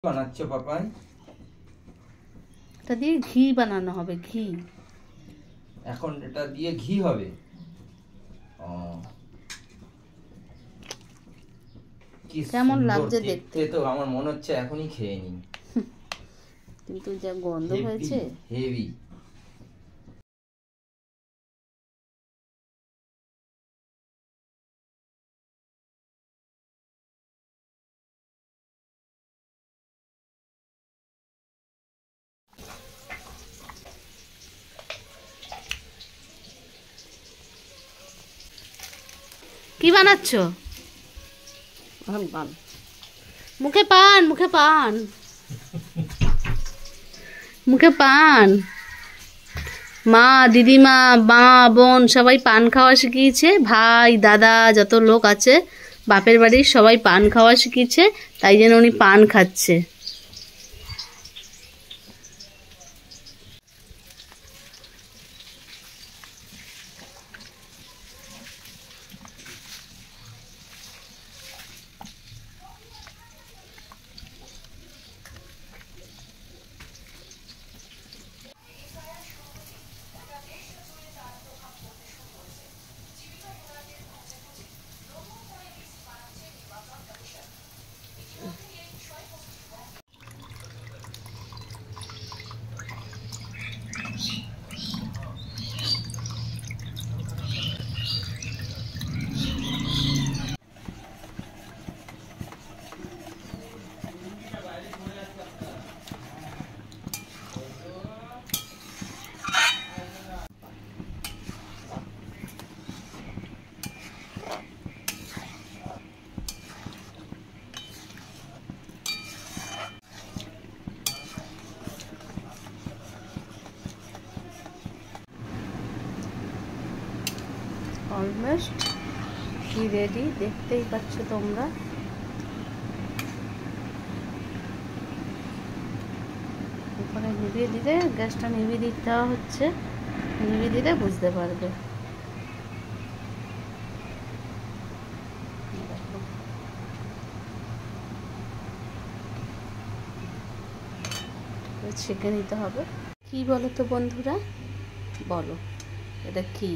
বানাচ্ছো পাপাই? এটা দিয়ে ঘি বানানো হবে, ঘি। এখন এটা দিয়ে ঘি হবে? ও, কি কেমন সুন্দর লাগছে দেখতে! তো আমার মনে হচ্ছে এখনই খেয়ে নিই। কিন্তু যা গন্ধ হয়েছে। হেভি। কি বানাচ্ছ? মুখে পান, মুখে পান, মুখে পান। মা, দিদিমা, মা, বোন সবাই পান খাওয়া শিখিয়েছে। ভাই, দাদা, যত লোক আছে বাপের বাড়ির সবাই পান খাওয়া শিখিয়েছে, তাই জন্য উনি পান খাচ্ছে। অলমোস্ট ঘি রেডি, দেখতেই পাচ্ছ তোমরা। ওখানে নিভিয়ে দিলে, গ্যাসটা নিভিয়ে দিতে দেওয়া হচ্ছে, নিভিয়ে দিলে বুঝতে পারবে। ছেঁকে নিতে হবে। কি বলো তো বন্ধুরা, বলো এটা কি?